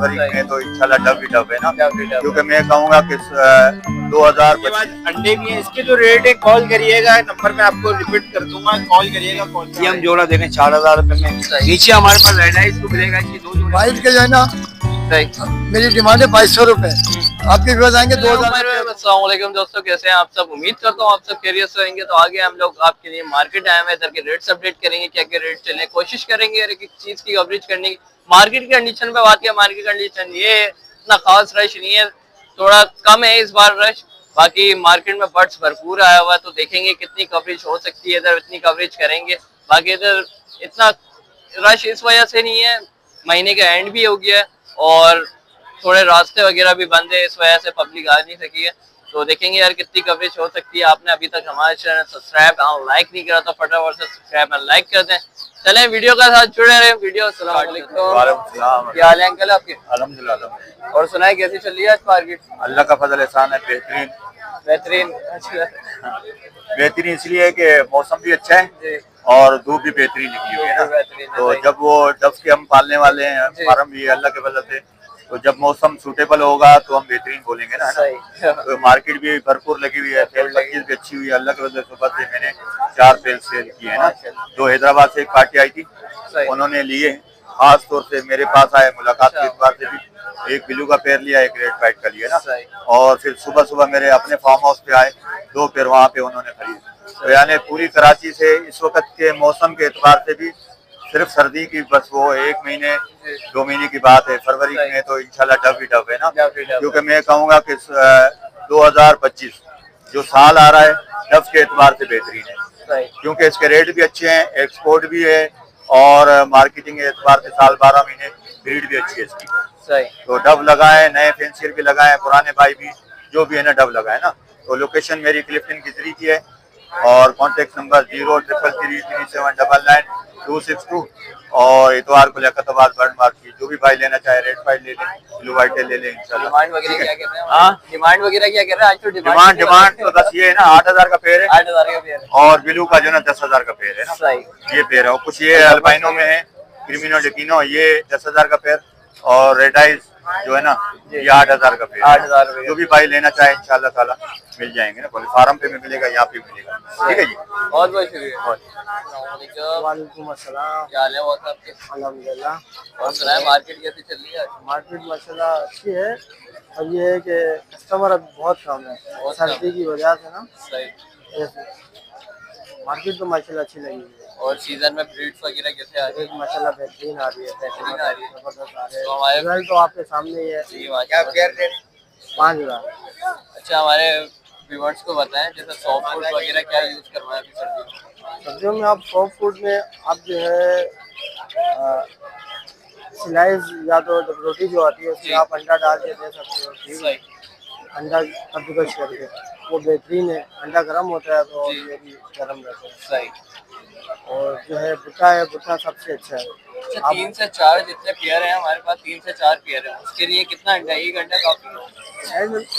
फरवरी में तो इंशाल्लाह डब ही डब है ना, क्योंकि मैं कहूँगा कि 2025 अंडे भी है। इसके जो रेट है कॉल करिएगा, नंबर मैं आपको रिपीट कर दूंगा, कॉल करिएगा। ये हम जोड़ा देखें 4000 रुपए में। नीचे हमारे पास रेड आइस को मिलेगा, इसकी 2 जोड़े वाइट के जो है ना, मेरी डिमांड है 2200 रुपए, आपके व्यूअर्स आएंगे 2000। अस्सलाम वालेकुम दोस्तों, कैसे हैं आप सब? उम्मीद करता हूँ आप सब खैरियत से रहेंगे। तो आगे हम लोग आपके लिए मार्केट आए हैं, इधर के रेट्स अपडेट करेंगे, क्या क्या रेट चले, कोशिश करेंगे हर एक चीज की कवरेज करने की। मार्केट की कंडीशन पे बात किया, मार्केट कंडीशन ये इतना खास रश नहीं है, थोड़ा कम है इस बार रश। बाकी मार्केट में बर्ड्स भरपूर आया हुआ है, तो देखेंगे कितनी कवरेज हो सकती है, इधर इतनी कवरेज करेंगे। बाकी इधर इतना रश इस वजह से नहीं है, महीने का एंड भी हो गया है और थोड़े रास्ते वगैरह भी बंद है, इस वजह से पब्लिक आ नहीं सकी है। तो देखेंगे यार कितनी कवरेज हो सकती है। आपने अभी तक हमारे चैनल सब्सक्राइब और लाइक नहीं करा तो फटाफट से सब्सक्राइब और लाइक कर दें। चलें वीडियो का साथ जुड़े रहे। वीडियो अस्सलाम वालेकुम, क्या हाल है अंकल आपके? अल्हम्दुलिल्लाह। और सुनाए कैसी चल रही है आज मार्केट? अल्लाह का फजल एहसान है, बेहतरीन। बेहतरीन। अच्छा, बेहतरीन इसलिए कि मौसम भी अच्छा है और धूप भी बेहतरीन निकली हुई है ना। तो जब वो डब्स के हम पालने वाले हैं, फार्म भी है अल्लाह के फजल से, तो जब मौसम सूटेबल होगा तो हम बेहतरीन बोलेंगे ना, है ना। तो मार्केट भी भरपूर लगी हुई है, सेल परचेज भी अच्छी हुई है अल्लाह के वजह से। सुबह से मैंने 4 सेल की है ना। जो हैदराबाद से एक पार्टी आई थी उन्होंने लिए, खास तौर से मेरे पास आए मुलाकात के एतबार से भी। एक बिलू का पेड़ लिया, एक रेड वाइट का लिया ना। और फिर सुबह सुबह मेरे अपने फार्म हाउस पे आए, 2 पेड़ वहाँ पे उन्होंने खरीदे। तो यानी पूरी कराची से इस वक्त के मौसम के एतबार से भी सिर्फ सर्दी की बस वो 1 महीने 2 महीने की बात है। फरवरी में तो इंशाल्लाह डब ही डब है ना, क्योंकि मैं कहूँगा कि 2025 जो साल आ रहा है डब के एतबार से बेहतरीन है, क्योंकि इसके रेट भी अच्छे हैं, एक्सपोर्ट भी है और मार्केटिंग के एतबार से साल 12 महीने ब्रीड भी अच्छी है इसकी। तो डब लगाए, नए फेंसियर भी लगाए, पुराने भाई भी जो भी है ना डब लगाए ना। तो लोकेशन मेरी क्लिफ्टन किजरी की है और कॉन्टेक्ट नंबर 03333799262 और इतवार को लियाकताबाद बर्ड मार्केट। जो भी भाई लेना चाहे रेड फाइट ले लें, ब्लू वाइट ले लें इंशाल्लाह। डिमांड वगैरह क्या कर रहे हैं? हाँ, डिमांड वगैरह क्या कर रहे हैं आज? तो डिमांड तो बस ये है ना, 8000 का पेड़ है, 8000 का पेड़ है और ब्लू का जो ना 10,000 का पेड़ है ना। ये पेड़ है, और कुछ ये अल्बाइनो में है, क्रिमिनो डेकिनो, ये 10,000 का पेड़, और रेड आइज जो है ना ये 8000 का पेड़। 8000 जो भी भाई लेना चाहे इंशाल्लाह ताला मिल जाएंगे ना। फार्म पे भी मिलेगा, यहाँ पे मिलेगा। ठीक है जी, बहुत बहुत शुक्रिया। वालेकुम अस्सलाम। क्या हाल है बहुत आपके? अल्हम्दुलिल्लाह। और सुनाए मार्केट कैसी चल रही है? मार्केट माशाल्लाह अच्छी है। अब ये है कि कस्टमर अब बहुत कम है सर्दी की वजह से ना। सही। मार्केट तो माशाल्लाह अच्छी लगी हुई है। और सीजन में ब्रीड्स वगैरह कैसे आ रही है? माशाल्लाह बेहतरीन आ रही है, बेहतरीन आ रही है। जबरदस्त आ रहे तो हमारे हैं। रिजल्ट तो आपके सामने ही है। क्या 5000। अच्छा, हमारे व्यूअर्स को बताएं जैसे सॉफ्ट फूड वगैरह क्या यूज करवाएं अभी सर्दियों में? सर्दियों में आप सॉफ्ट फूड में आप जो है स्लाइस या तो रोटी जो आती है उसमें आप अंडा डाल के दे सकते हो। ठीक है, अंडा कद्दूकस करके वो बेहतरीन है। अंडा गर्म होता है तो ये भी गर्म रहता है। सही। और जो है बुट्टा है, बुट्टा सबसे अच्छा है। अच्छा, 3 से 4 जितने पेयर हैं हमारे पास, 3 से 4 पेयर है, उसके लिए कितना अंडा? 1 अंडा काफी है?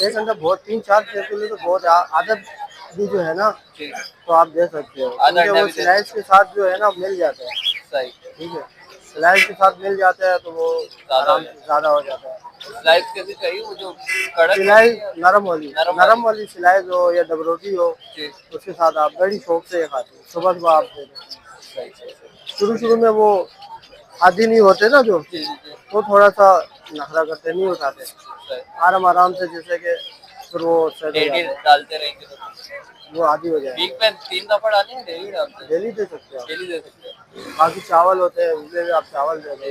1 घंटा बहुत, 3-4 पेड़ के लिए तो बहुत है। आदत भी जो है ना तो आप दे सकते हो, क्योंकि वो स्लाइस के साथ जो है ना मिल जाता है। सही। ठीक है, स्लाइस के साथ मिल जाता है तो वो ज़्यादा हो जाता है। स्लाइस कैसी चाहिए? वो जो कड़क सिलाई नरम वाली सिलाई हो या डब रोटी हो, उसके साथ आप बड़ी शौक से खाते हो। सुबह सुबह आप दे दो। शुरू में वो आदि नहीं होते ना जो, तो थोड़ा सा नखरा करते, नहीं उठाते आराम से, जैसे कि फिर वो डालते रहेंगे तो वो आदि हो जाए। वीक में 3 दफा डालें या डेली डालते हैं? डेली दे सकते हो, डेली दे सकते हैं। बाकी चावल होते हैं उसमें भी आप चावल दे दो।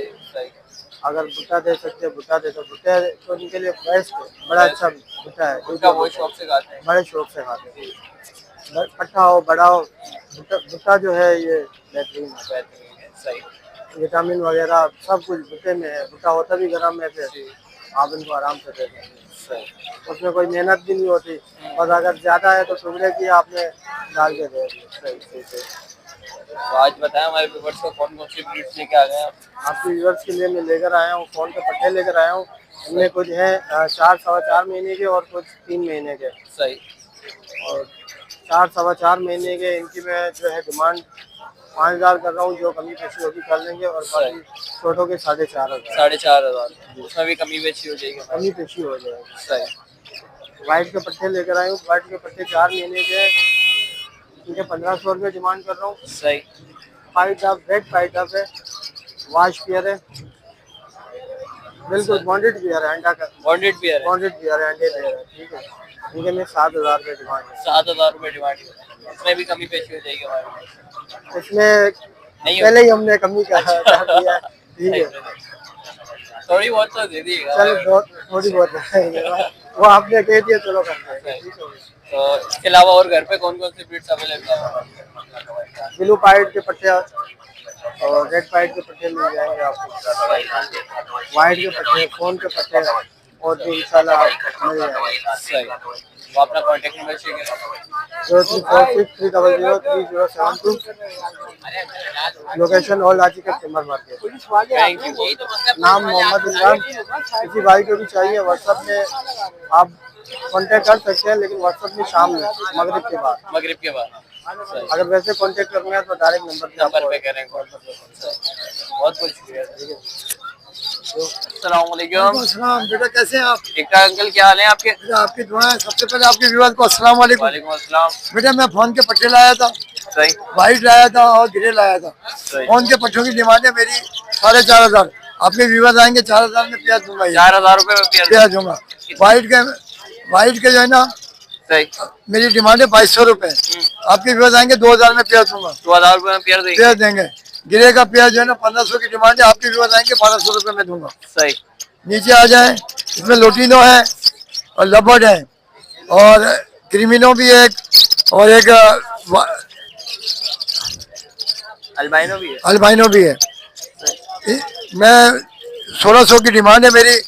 अगर भुट्टा दे सकते हैं भुट्टा दे दो। भुट्टा तो उनके लिए बेस्ट है, बड़ा अच्छा भुट्टा है, वो शौक से खाते हैं, बड़े शौक से खाते हैं। पट्टा हो बड़ा हो, भुट्टा जो है ये बेहतरीन है। सही। विटामिन वगैरह सब कुछ भुट्टे में है। भुट्टा होता भी गर्म है, फिर आप इनको आराम से दे सकते। उसमें कोई मेहनत भी नहीं होती, बस अगर ज़्यादा है तो टुकड़े की आपने डाल के दे। सही। तो आज बताएं हमारे व्यूअर्स को कौन कौन सी ब्रीड्स लेके आ गए आप? आपके व्यूअर्स के लिए मैं लेकर आया हूँ, फ़ोन के पट्टे लेकर आया हूँ। इनमें कुछ है 4-4.25 महीने के और कुछ 3 महीने के। सही। और 4-4.25 महीने के इनकी मैं जो है डिमांड 5,000 कर रहा हूँ, जो कमी पेशी होगी कर लेंगे, और बाकी छोटों के 4,500। 4,500 उसमें भी कमी बेची हो जाएगी। कमी पेशी हो जाएगी। सही। वाइट के पट्टे लेकर आए हूँ, वाइट के पट्टे 4 महीने के, इनके 1500 रुपये डिमांड कर रहा हूँ। सही। पाइट डब, रेड पाइट डब है, वाश पियर है, बिल्कुल बॉन्डेड पियर है, अंडा का बॉन्डेड भी है। बॉन्डेड पियर है, अंडे दे रहा है, ठीक है। इनके में 7,000 रुपये डिमांड है। 7,000 रुपये डिमांड, इसमें भी कमी पेशी हो जाएगी हमारे पास। इसमें नहीं पहले ही हमने कमी कर दिया है, ठीक है। थोड़ी बहुत तो दे दीजिएगा। चलो थोड़ी बहुत वो आपने कह दिया, चलो करते हैं, ठीक है। तो इसके अलावा और घर पे कौन कौन सी ब्रीड्स अवेलेबल है? ब्लू पाइट के पट्टे और रेड पाइट के पट्टे मिल जाएंगे आपको, वाइट के पट्टे, फोन के पट्टे, और भी इंशाल्लाह आप मिल जाएंगे। सही। तो अपना कॉन्टेक्ट नंबर शेयर करें। 0346303072, लोकेशन ऑल आजिकल टिम्बर मार्केट। Thank you. नाम मोहम्मद इमरान। किसी भाई को भी चाहिए व्हाट्सएप में आप कांटेक्ट कर सकते हैं, लेकिन व्हाट्सएप में शाम में मगरिब के बाद। मगरिब के बाद। सही। अगर वैसे कांटेक्ट करना है तो डायरेक्ट नंबर पे करें। बहुत बहुत शुक्रिया। ठीक है। अस्सलाम वालेकुम। अस्सलाम। बेटा कैसे हैं आप? ठीक ठाक अंकल, क्या हाल है आपके? आपकी दुआएं। सबसे पहले आपके व्यूअर्स को अस्सलाम वालेकुम। वालेकुम अस्सलाम। बेटा मैं फोन के पट्टे लाया था, सही। वाइट लाया था और ग्रे लाया था। सही। फोन के पट्टों की डिमांड है मेरी 4,500। आपके व्यूअर्स आएंगे 4,000 में पेयर दूंगा। 4,000 रुपये में पेयर दूंगा। वाइट के जो है ना, सही। मेरी डिमांड है 2,200 रुपए। आपके व्यूअर्स आएंगे 2,000 में पेयर दूंगा। 2,000 रुपये में पेयर देंगे। पेयर देंगे। गिरे का पेयर जो है ना 1,500 की डिमांड है, आपके व्यूअर्स आएंगे 1,200 रुपए में दूंगा। सही। नीचे आ जाए, इसमें लोटिनो है और लबर्ड है और क्रिमिनो भी है, और एक अल्बाइनो भी है। अल्बाइनो भी है। मैं 1,600 की डिमांड है मेरी,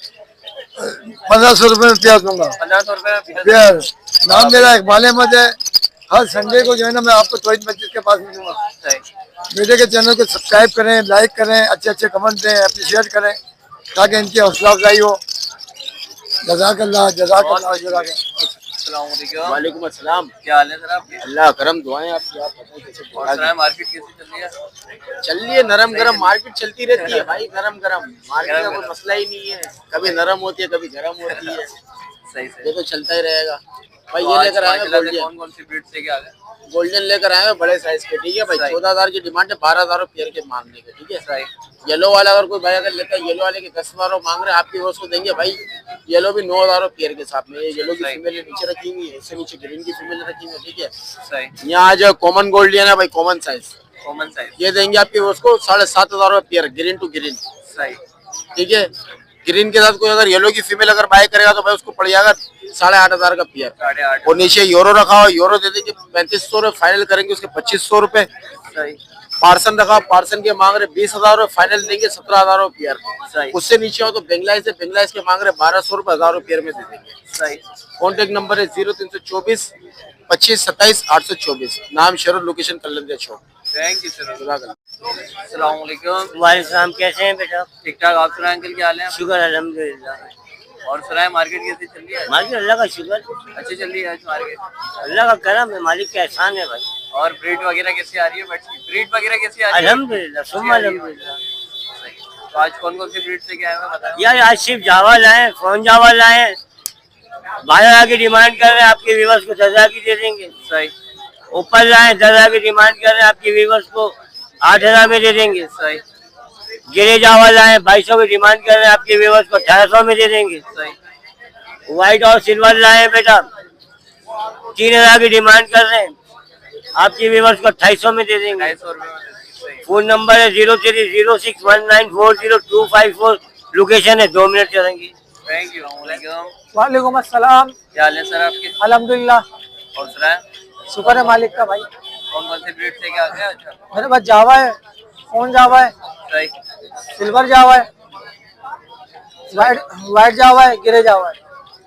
1,500 रुपए में पेयर दूंगा। 1,500 रुपये में पेयर। नाम मेरा इकबाल अहमद है। हर संडे को जो है ना मैं आपको तौहीद मस्जिद के पास मिलूंगा। सही। बेटे के चैनल को सब्सक्राइब करें, लाइक करें, अच्छे अच्छे कमेंट दें, अप्रिशिएट करें, ताकि इनकी हौसला अफजाई हो। जज़ाकल्लाह जज़ाकल्लाह जज़ाकल्लाह। अस्सलाम वालेकुम। वालेकुम अस्सलाम। क्या हाल है सर आपके? अल्लाह करम दुआएं आपकी। आप बताएं कैसे और सर मार्केट कैसी चल रही है? चल रही है? नरम गरम मार्केट चलती रहती है भाई। नरम गरम मार्केट का कोई मसला ही नहीं है। कभी नरम होती है, कभी गरम होती है। सही सही। ये तो चलता ही रहेगा भाई। तो ये आज लेकर आए हैं माशाल्लाह से गोल्डन। कौन कौन सी ब्रीड से क्या है? गोल्डन लेकर आए हैं बड़े साइज के, ठीक है भाई। सही। 14,000 की डिमांड है, 12,000 पेयर के मांगने के, ठीक है। सही। येलो वाला अगर कोई भाई अगर लेता है, येलो वाले के 10,000 मांग रहे हैं, आपकी उसको देंगे भाई। येलो भी 9,000 पेयर के साथ में। ये येलो की सही। फीमेल नीचे रखी हुई है, इससे नीचे ग्रीन की फीमेल रखी हुई है, ठीक है। सही। यहाँ आज कॉमन गोल्डन है भाई, कॉमन साइज। Common size. ये देंगे आपके उसको 7,500 पेयर, ग्रीन टू ग्रीन, सही। ठीक है। ग्रीन के साथ कोई अगर येलो की फीमेल अगर बाय करेगा तो भाई उसको पड़ जाएगा 8,500 का पेयर। 8,500। और नीचे यूरो रखा हो, यूरो दे देंगे 3,500 रुपए, फाइनल करेंगे उसके 2,500 रुपए। सही। पार्सन रखा, पार्सन के मांग रहे 20,000 रुपए, फाइनल देंगे 17,000 पेयर। सही। उससे नीचे हो तो बेंगलाइज है, बेंगलाइज के मांग रहे 1,200 रुपए, 1,000 पेयर में दे देंगे। सही। कॉन्टेक्ट नंबर है 0324 25 27 824। नाम शहर, location Kalandia Chowk. Thank you sir. जज़ाकल्लाह। अस्सलाम वालेकुम। वालेकुम। कैसे हैं बेटा? ठीक ठाक। आप सुनाए अंकल, क्या हाल है? शुक्र अल्हम्दुलिल्लाह। और सुनाए मार्केट कैसी चल रही है? मालिक अल्लाह का शुक्र, अच्छी चल रही है आज मार्केट? अल्लाह का करम है, मालिक का एहसान है भाई। और ब्रीड वगैरह कैसी आ रही है? ब्रीड वगैरह कैसी आ रही है? अल्हम्दुलिल्लाह सुम्मा अल्हम्दुलिल्लाह। सही। तो आज कौन कौन सी ब्रीड से क्या है बताओ। यार आज सिर्फ जावा लाए, फोन जावा लाए। 12,000 की डिमांड कर रहे हैं, आपके व्यूअर्स को 10,000 की दे देंगे। सही। ऊपर लाए 10,000 की डिमांड कर रहे हैं, आपके व्यूअर्स को 8,000 में दे देंगे। सही। गिरे जावा लाए 2,200 की डिमांड कर रहे हैं, आपके व्यूअर्स को 1,800 में दे देंगे। सही। व्हाइट और सिल्वर लाए बेटा, 3,000 की डिमांड कर रहे हैं, आपके व्यूअर्स को 2,200 में दे देंगे। 250 रुपये में। सही। फोन नंबर है 030619402454। लोकेशन है 2 मिनट चलेंगी। Thank you. वालेकुम। वालेकुम अस्सलाम। क्या हाल है सर आपके? अल्हम्दुलिल्लाह, और सुनाए शुक्र है मालिक का भाई। कौन कौन सी ब्रीड से क्या आ गया? अच्छा। मेरे पास जावा है, फोन जावा है, सही। सिल्वर जावा है, वाइट जावा है, ग्रे जावा है।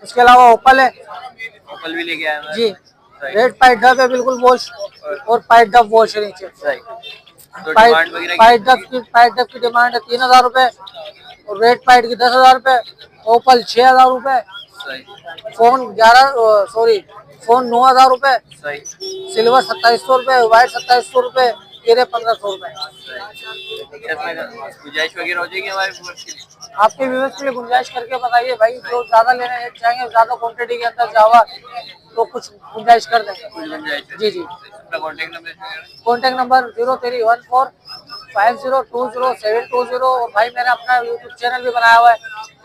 उसके अलावा ओपल है कल भी लेके आए हैं जी। सही। रेड पाइट डब है बिल्कुल वॉश, और पाइट डब वॉश है नीचे। सही। तो डिमांड वगैरह पाइट डब की डिमांड है 3,000 रुपए, और रेड पाइट की 10,000 रुपए, ओपल 6,000 रुपए, सही। फोन 9,000 रुपए, सही। सिल्वर 2,700 रुपए, व्हाइट 2,700 रुपए, ये रहे 1500 रुपए। गुंजाइश वगैरह हो जाएगी हमारे व्यूअर्स के लिए? आपके व्यूअर्स के लिए गुंजाइश करके बताइए भाई, जो ज्यादा लेने चाहेंगे, ज्यादा क्वांटिटी के अंदर जावा तो कुछ गुंजाइश कर देंगे। जी जी। अपना कॉन्टेक्ट नंबर? कॉन्टेक्ट नंबर 03145020 और भाई मैंने अपना यूट्यूब चैनल भी बनाया हुआ है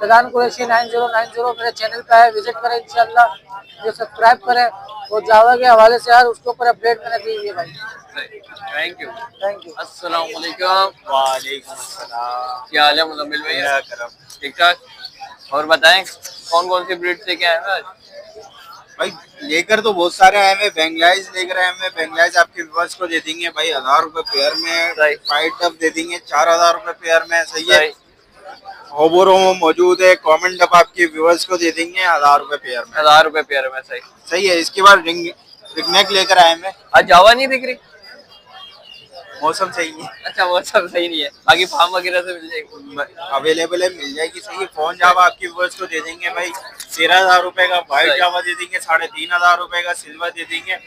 फैजान कुरैशी 9090। मेरे चैनल पे है, विजिट करें इंशाल्लाह, जो सब्सक्राइब करें। वो जावा के हवाले से यार उसके ऊपर अपडेट मैंने दी हुई है भाई। Thank you. Thank you. अस्सलाम वालेकुम। वालेकुम अस्सलाम। क्या हाल है मुजम्मिल भाई? क्या करम। ठीक ठाक। और बताएं कौन कौन सी ब्रीड से क्या है आज? भाई लेकर तो बहुत सारे आए हैं, बेंगलाइज लेकर आए हैं। बेंगलाइज आपके व्यूअर्स को दे देंगे भाई 1000 रुपए पेयर में। Right. फाइट डब दे देंगे 4000 रुपए पेयर में। सही है। सही। होबोरो मौजूद है। कॉमन डब आपके व्यूअर्स को दे देंगे 1000 रुपए पेयर में। 1000 रुपए पेयर में। सही। सही है। इसके बाद रिंगनेक लेकर आए हैं। आज जावा नहीं दिख रही? मौसम सही है, अच्छा वो सब सही नहीं है, बाकी फार्म वगैरह से मिल जाएगी? अवेलेबल है, मिल जाएगी। सही है। फोन जावा आपके व्यूअर्स को दे देंगे भाई 13000 रुपए का। व्हाइट सही। जावा दे देंगे 3500 रुपए का। सिल्वर दे देंगे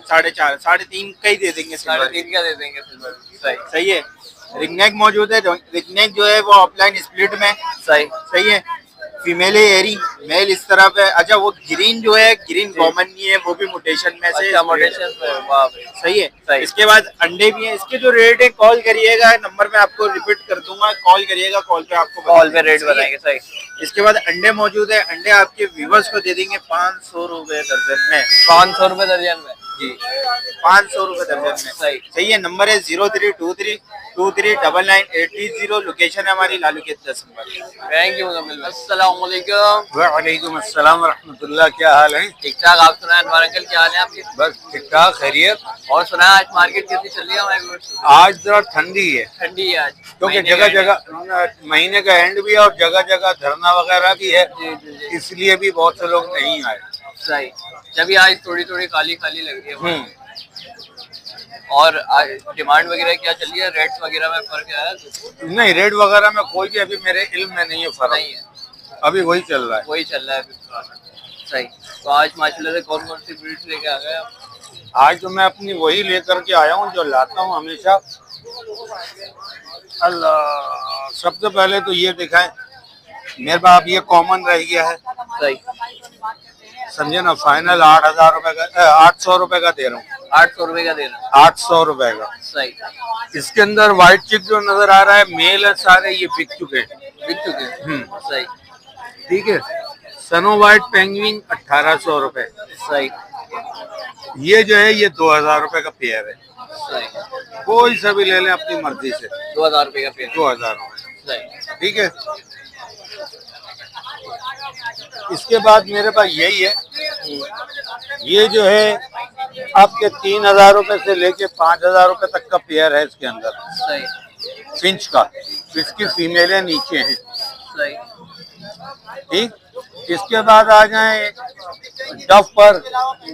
4.5 3.5 का ही दे देंगे। सिल्वर 3.5 का दे देंगे सिल्वर। सही। सही है। रिंगनेक मौजूद है। रिंगनेक जो है वो ऑफलाइन स्प्लिट में। सही। सही है। फीमेल है एरी, मेल इस तरफ है। अच्छा वो ग्रीन जो है, ग्रीन कॉमन नहीं है, वो भी मुटेशन में से। अच्छा मोटेशन पे। वाह भाई। सही है। सही। इसके बाद अंडे भी हैं। इसके जो रेट है कॉल करिएगा, नंबर मैं आपको रिपीट कर दूंगा, कॉल करिएगा, कॉल पे आपको कॉल पे रेट सही है। बताएंगे। सही। इसके बाद अंडे मौजूद है। अंडे आपके व्यूवर्स को दे देंगे 500 रुपए दर्जन में। 500 रुपए दर्जन में? जी 500 रुपए दर्जन में। सही। सही है। नंबर है 0323299830। लोकेशन है हमारी लालू के 10 नंबर। थैंक यू मुजम्मिल भाई। अस्सलाम वालेकुम। वालेकुम अस्सलाम वरहमतुल्लाह। क्या हाल है? ठीक ठाक। आप सुनाए अनवर अंकल, क्या हाल है आपके? बस ठीक ठाक, खैरियत। और सुना आज मार्केट कैसी चल रही है हमारे व्यूअर्स को? आज जरा ठंडी है ठंडी है आज क्योंकि महीने जगह का जगह महीने का एंड भी है और जगह जगह धरना वगैरह भी है, जी जी जी। इसलिए भी बहुत से लोग नहीं आए। सही। जब भी आज थोड़ी थोड़ी खाली खाली लग रही है। और डिमांड वगैरह क्या चल रही है? रेट्स वगैरह में फर्क है? नहीं, रेट वगैरह में कोई भी अभी मेरे इल्म में नहीं है फर्क, नहीं है, अभी वही चल रहा है। वही चल रहा है अभी। सही। तो आज माशाल्लाह से कौन कौन सी ब्रीड्स लेके आ गए आप? आज तो मैं अपनी वही लेकर के आया हूँ जो लाता हूँ हमेशा। अल्लाह, सबसे पहले तो ये दिखाएं मेरे पास, ये कॉमन रह गया है, सही। समझे ना। फाइनल 8000 रुपए का 800 रुपए का दे रहा हूँ। 800 रुपए का दे रहा है। 800 रुपए का। सही। इसके अंदर व्हाइट चिक जो नजर आ रहा है मेल है, सारे ये बिक चुके हैं। बिक चुके हैं। सही। ठीक है। सनो व्हाइट पेंगुइन 1800 रुपए। सही। ये जो है ये 2000 रुपए का पेयर है। सही। कोई सा भी ले लें अपनी मर्जी से। 2000 रुपए का पेयर। 2000 रुपए। सही। ठीक है। इसके बाद मेरे पास यही है। ये जो है आपके 3000 रुपए से लेके 5000 रुपए तक का पेयर है इसके अंदर। सही। फिंच का। इसकी फीमेलें नीचे हैं। सही। ठीक। इसके बाद आ जाए डफ पर,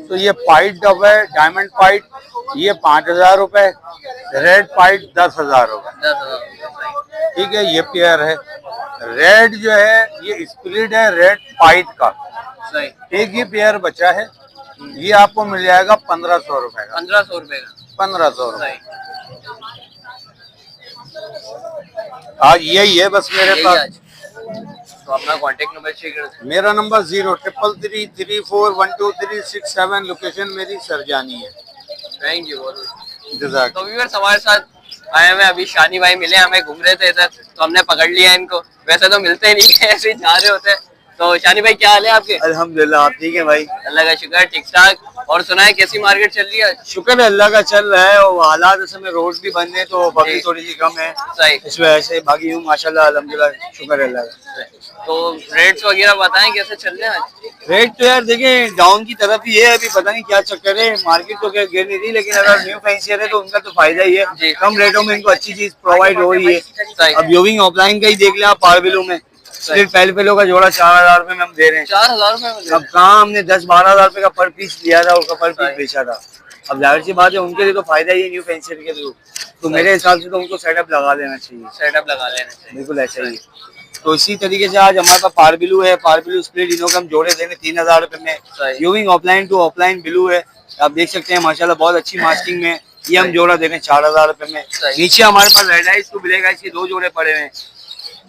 तो ये पाइट डफ है, डायमंड पाइट, ये 5000 रुपए। रेड पाइट 10,000 रुपए। 10,000। ठीक है। ये पेयर है। रेड जो है ये स्प्लिट है रेड पाइट का। सही। एक ही पेयर बचा है, ये आपको मिल जाएगा 1500 रुपए का। 1500 रुपए का। 1500 रुपए। सही। आज यही है बस मेरे यही पास। आज। तो अपना कांटेक्ट नंबर शेयर कर दें। मेरा नंबर 0333412367। लोकेशन मेरी सरजानी है। Thank you. जज़ाक। तो व्यूअर्स हमारे साथ आए हुए अभी शानी भाई मिले, हमें घूम रहे थे इधर तो हमने पकड़ लिया इनको। वैसे तो मिलते नहीं है, ऐसे ही जा रहे होते हैं। तो शानी भाई क्या हाल है आपके? अल्हम्दुलिल्लाह, आप ठीक है भाई? अल्लाह का शुक्र, ठीक ठाक। और सुना है कैसी मार्केट चल रही है? शुक्र है अल्लाह का चल रहा है, और हालात इस समय रोड भी बंद है तो पब्लिक जी। थोड़ी सी कम है, सही। इस वजह से। बाकी हूँ माशाल्लाह अल्हम्दुलिल्लाह, शुक्र है अल्लाह का। तो रेट्स वगैरह बताएं कैसे चल रहे हैं आज? रेट तो यार देखें डाउन की तरफ ही है, अभी पता नहीं क्या चक्कर है। मार्केट तो क्या गिर नहीं रही, लेकिन अगर न्यू फैंसियर है तो उनका तो फायदा ही है, जी। कम रेटों में इनको अच्छी चीज प्रोवाइड हो रही है। सही। अब व्यूइंग ऑफलाइन का ही देख लिया आप, पारबिलो में सिर्फ पहले का जोड़ा 4000 रुपए में हम दे रहे हैं। 4000 रुपए में? अब कहाँ हमने 10-12 हजार रुपए का पर पीस लिया था, उसका पर पीस बेचा था। अब जाहिर सी बात है उनके लिए तो फायदा ही है न्यू फैंसियर के थ्रू, तो मेरे हिसाब से तो उनको सेटअप लगा लेना चाहिए। सेटअप लगा लेना चाहिए। बिल्कुल ऐसा ही। तो इसी तरीके से आज हमारे पास पारबिलू है, पारबिलू स्प्लिट इनों के हम जोड़े देंगे 3000 रुपए में। सही। व्यूइंग ऑफलाइन टू ऑफलाइन बिलू है, आप देख सकते हैं माशाल्लाह बहुत अच्छी मास्किंग में। ये हम जोड़ा देंगे 4,000 रुपए में। सही। नीचे हमारे पास रेड आइस को ब्लैक आइस के 2 जोड़े पड़े हुए हैं,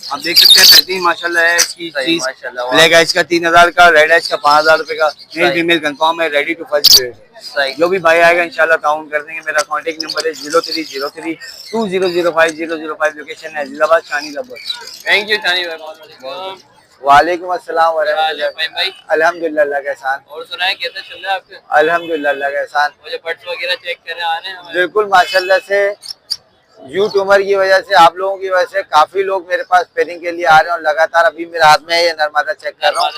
आप देख सकते हैं, बेहतरीन माशाल्लाह है इसकी सही, चीज। माशाल्लाह, वाह। ब्लैक आइस का 3,000 का, रेड आइस का 5,000 रुपए का, मेल फीमेल कंफर्म है, रेडी टू फर्स्ट रेट। सही। जो भी भाई आएगा इंशाल्लाह ताउन कर देंगे। मेरा कॉन्टेक्ट नंबर है 030320050005, लोकेशन है हैदराबाद शानी रबर। थैंक यू शानी भाई। वालेकुम अस्सलाम क्या हाल है वरहमतुल्लाह। फाहिम भाई? अल्हम्दुलिल्लाह अल्लाह का एहसान। और सुनाए कैसे चल रहा है आपके? अल्हम्दुलिल्लाह अल्लाह का एहसान। मुझे बर्ड्स वगैरह चेक करने आ रहे हैं हमारे? बिल्कुल माशाल्लाह से यूट्यूबर की वजह से, आप लोगों की वजह से काफी लोग मेरे पास पेयरिंग के लिए आ रहे हैं। और लगातार अभी मेरे हाथ में है ये नरमादा चेक कर रहा हूँ,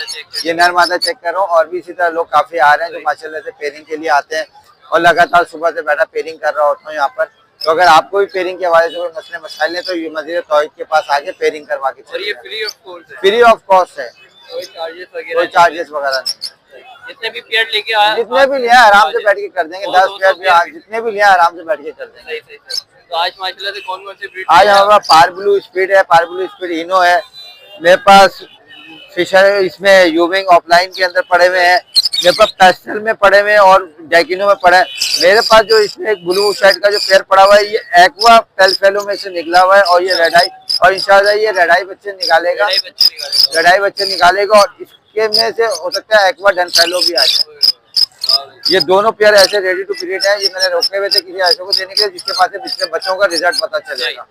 ये नरमादा चेक कर रहा हूँ। और भी इसी तरह लोग काफी आ रहे हैं जो माशाल्लाह से पेयरिंग के लिए आते हैं। और लगातार सुबह से बैठा पेयरिंग कर रहा होता हूँ यहाँ पर। तो अगर आपको भी पेयरिंग के हवाले से कोई मसले मसाइल है तो ये मस्जिद तौहीद के पास आके पेयरिंग करवा के और ये चलिए। फ्री ऑफ कॉस्ट है? फ्री ऑफ कॉस्ट है, कोई चार्जेस कोई वगैरह? चार्जेस वगैरह नहीं। जितने भी पेयर लेके आए जितने भी लिया आराम से बैठ के कर देंगे, 10 पेयर जितने भी लिया आराम से बैठ के कर देंगे। सही सही सही। तो आज माशाल्लाह से कौन कौन सी ब्रीड? आज हमारा पार ब्लू स्पीड है, पार ब्लू स्पीड इनो है मेरे पास, फिशर इसमें यूविंग ऑफलाइन के अंदर पड़े हुए हैं, मेरे पास पेस्टल में पड़े हुए हैं और जैकिनो में पड़े हैं। मेरे पास जो इसमें एक ब्लू शर्ट का जो पेयर पड़ा हुआ है ये एक्वा पेलफेलो में से निकला हुआ है। और ये रेड आई, और इंशाल्लाह ये रेड आई बच्चे निकालेगा, बड़े बच्चे निकाले। रेड आई बच्चे निकालेगा। और इसके में से हो सकता है एक्वा डन फेलो भी आ जाए। ये दोनों पेयर ऐसे रेडी टू ब्रीड है, ये मैंने रोके हुए थे किसी ऐसे को देने के लिए जिसके पास पिछले बच्चों का रिजल्ट पता चलेगा।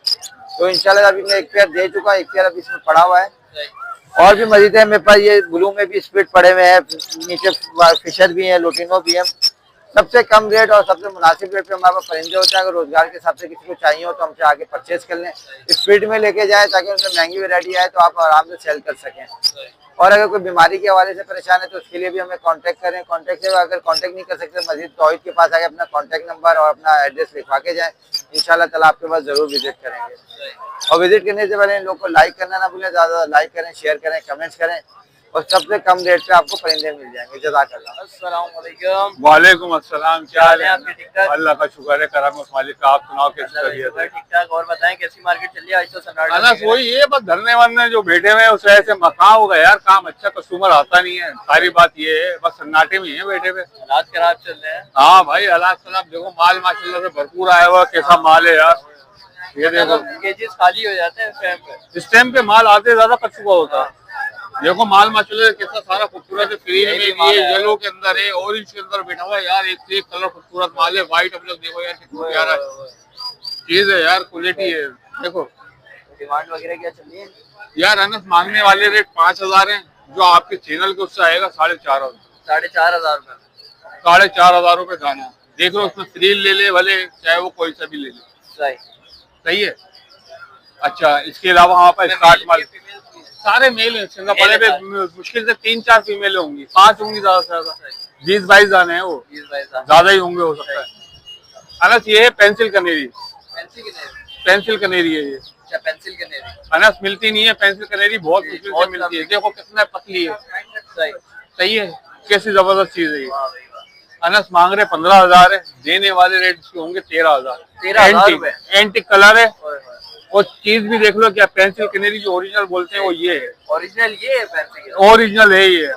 तो इंशाल्लाह अभी मैं एक पेयर दे चुका, एक पेयर अभी इसमें पड़ा हुआ है। और भी मजीद है मेरे पास, ये ब्लू में भी स्पीड पड़े हुए हैं, नीचे फिशर भी है, लोटिनो भी है। सबसे कम रेट और सबसे मुनासिब रेट पे हमारे पास परिंदे होते हैं। अगर रोजगार के हिसाब से किसी को चाहिए हो तो हमसे आगे परचेज कर लें, स्पीड में लेके जाएं ताकि उनमें महंगी वैरायटी आए तो आप आराम से सेल कर सकें। और अगर कोई बीमारी के हवाले से परेशान है तो उसके लिए भी हमें कांटेक्ट करें। कांटेक्ट से अगर कांटेक्ट नहीं कर सकते मस्जिद तौहीद के पास आके अपना कांटेक्ट नंबर और अपना एड्रेस लिखवा के जाएं, इंशाल्लाह ताला आपके पास जरूर विजिट करेंगे। और विजिट करने से पहले इन लोग को लाइक करना ना भूलें, ज़्यादा लाइक करें, शेयर करें, कमेंट्स करें। और सबसे कम रेट पे आपको परिंदे मिल जाएंगे। जज़ाकल्लाह। अस्सलाम वालेकुम। वालेकुम अस्सलाम। क्या हाल है? आपके ठीक ठाक? अल्लाह का शुक्र है, करम उस मालिक का। आप सुनाओ कैसी तबीयत है? ठीक ठाक। और बताएं कैसी मार्केट चल रही है आज? तो सन्नाटा अनस वही है, बस धरने वरने जो बैठे हुए हैं उस वजह से मकान होगा यार, काम अच्छा कस्टमर आता नहीं है। सारी बात ये है, बस सन्नाटे में ही है बैठे हुए। हालात खराब चल रहे हैं। हाँ भाई हालात खराब। देखो माल माशाल्लाह से भरपूर आया हुआ, कैसा माल है यार। ये देखो केजेस खाली हो जाते हैं इस टाइम पे। इस टाइम पे माल आते ज्यादा कट चुका होता है। देखो माल माशाल्लाह कैसा सारा खूबसूरत है, ग्रीन में भी है, येलो के अंदर है, ऑरेंज के अंदर बैठा हुआ है यार। एक से एक कलर खूबसूरत माल है, व्हाइट अब लोग देखो यार कितना प्यारा चीज है यार, क्वालिटी है। देखो डिमांड वगैरह क्या चल रही है? यार अनस मांगने वाले रेट 5,000 है, जो आपके चैनल के उससे आएगा 4,500। 4,500 रुपए। 4,500 रुपए गाना। देख लो उसमें फ्रील ले ले भले, चाहे वो कोई सा भी ले ले, सही सही है। अच्छा इसके अलावा वहाँ पर स्टार्ट माल सारे मेल हैं। सिंगापुर पे मुश्किल से 3-4 फीमेल होंगी, 5 होंगी ज्यादा से ज्यादा। 20-22 दाने हैं वो, 20-22 ज्यादा ही होंगे हो सकता है। अनस ये है पेंसिल कनेरी, पेंसिल कनेरी। पेंसिल कनेरी है ये। अच्छा पेंसिल कनेरी। अनस मिलती नहीं है पेंसिल कनेरी, बहुत मुश्किल से मिलती है। देखो कितना पतली है, सही सही है, कैसी जबरदस्त चीज है ये। वाह भाई वाह। अनस मांग रहे 15,000 है, देने वाले रेट इसके होंगे 13,000। 13,000 रुपए। एंटिक कलर है ओए होए। और चीज भी देख लो, क्या पेंसिल कनेरी जो ओरिजिनल बोलते हैं वो ये है, ओरिजिनल ये है पेंसिल। ओरिजिनल है ये।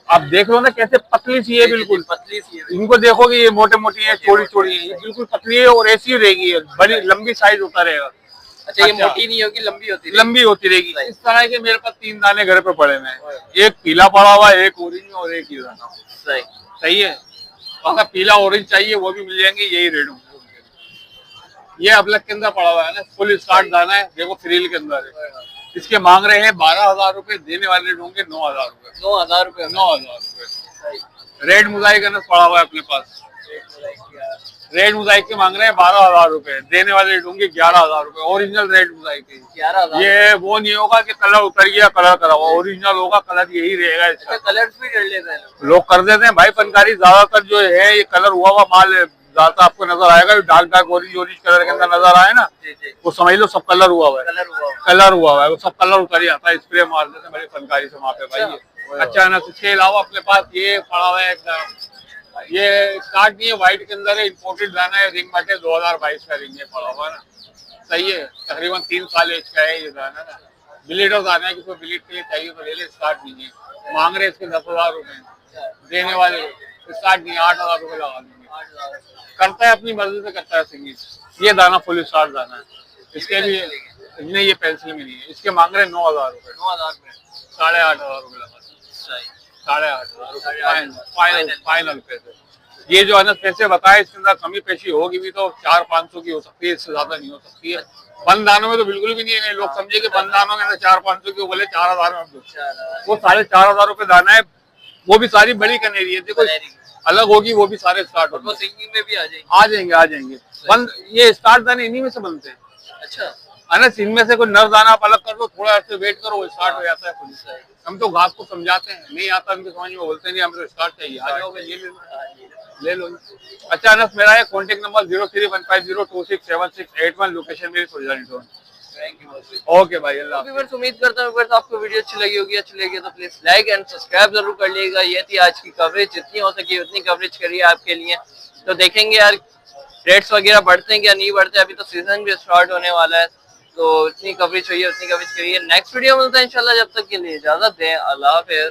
अब देख लो ना कैसे पतली सी है, बिल्कुल पतली सी है। इनको देखोगे ये मोटे मोटी है, चौड़ी चौड़ी है, ये बिल्कुल पतली है और ऐसी रहेगी, बड़ी लंबी साइज होता रहेगा। अच्छा ये मोटी नहीं होगी, लंबी होती है। लंबी होती रहेगी। इस तरह के मेरे पास 3 दाने घर पे पड़े हुए हैं, एक पीला पड़ा हुआ है, एक ऑरेंज और एक ये दाना। सही सही है। अगर पीला ऑरेंज चाहिए वो भी मिल जाएंगे, यही रेट होंगे। ये अबलक के अंदर पड़ा हुआ है ना, फुल स्टार्ट दाना है, देखो फ्रील के अंदर है। इसके मांग रहे हैं 12,000 रुपए, देने वाले रेट होंगे 9,000 रुपए। 9,000 रुपए। 9,000 रुपए। रेड मोजाइक का पड़ा हुआ है अपने पास, रेड मोजाइक के मांग रहे हैं 12,000 रुपए, देने वाले रेट होंगे 11,000 रुपए। ओरिजिनल रेड मोजाइक है 11,000। ये वो नहीं होगा कि कलर उतर गया कलर करा हुआ, ओरिजिनल होगा, कलर यही रहेगा इसका। कलर्स भी कर लेते हैं लोग कर देते हैं भाई फनकारी, ज्यादातर जो है ये कलर हुआ हुआ माल ज्यादातर आपको नजर आएगा। Dark dark orange orange colour के अंदर नजर आए ना, जी जी। वो समझ लो सब कलर हुआ हुआ है, कलर हुआ कलर हुआ हुआ है, वो सब कलर उतर ही आता है, स्प्रे मार देते हैं बड़े फनकारी से वहाँ पे भाई ये। अच्छा ना, इसके अलावा अपने पास ये पड़ा हुआ है, ये स्टार्ट नहीं है, व्हाइट के अंदर है, इम्पोर्टेड दाना है, रिंग बाटे 2022 का रिंग है पड़ा हुआ ना, सही है। तकरीबन 3 साल एज का है ये दाना ना, ब्लीडर दाना है, किसी को ब्लीड के लिए चाहिए तो ले ले, स्टार्ट नहीं है। मांग रहे इसके 10,000 रुपए, देने वाले स्टार्ट नहीं, 8,000 रुपए लगा देंगे। करता है अपनी मर्जी से करता है सिंगिंग। ये दाना फुल स्टार दाना है, इसके भी नहीं, ये पेंसिल में नहीं है, इसके मांग रहे 9,000 रुपए। 9,000 में 8,500 रुपए लगा, सही। 8,500 फाइनल पैसे। ये जो है ना पैसे बताए, इसके अंदर कमी पेशी होगी भी तो 400-500 की हो सकती है, इससे ज्यादा नहीं हो सकती है। बंद दानों में तो बिल्कुल भी नहीं है, लोग समझे कि बंद दानों के अंदर 400-500 की, बोले 4,000 में वो 4,500 रुपए दाना है, वो भी सारी बड़ी कनेरी है। देखो अलग होगी, वो भी सारे स्टार्ट वो सिंगिंग में भी आ जाएंगे। आ जाएंगे। बंद ये स्टार्ट दाने इन्हीं में से बनते हैं। अच्छा, अनस इनमें से कोई नर दाना आप अलग कर दो, थोड़ा ऐसे वेट करो, वो स्टार्ट हो जाता है खुद से। हम तो घास को समझाते हैं, नहीं आता उनके समझ में, बोलते नहीं हमें तो स्टार्ट चाहिए, आ जाओ ये ले लो। अच्छा अनस, मेरा है कॉन्टेक्ट नंबर 0315026768 लोकेशन मेरी Surjani town. Thank you. Okay भाई, अल्लाह। उम्मीद करता हूँ आपको वीडियो अच्छी लगी होगी। अच्छी लगी तो प्लीज लाइक एंड सब्सक्राइब जरूर कर लीजिएगा। ये थी आज की कवरेज, जितनी हो सके उतनी कवरेज करिए आपके लिए। तो देखेंगे यार रेट्स वगैरह बढ़ते हैं क्या नहीं बढ़ते, अभी तो सीजन भी स्टार्ट होने वाला है, तो इतनी कवरेज चाहिए उतनी कवरेज करिए। नेक्स्ट वीडियो मिलता है इंशाल्लाह, जब तक के लिए इजाजत दें, अल्लाह हाफिज़।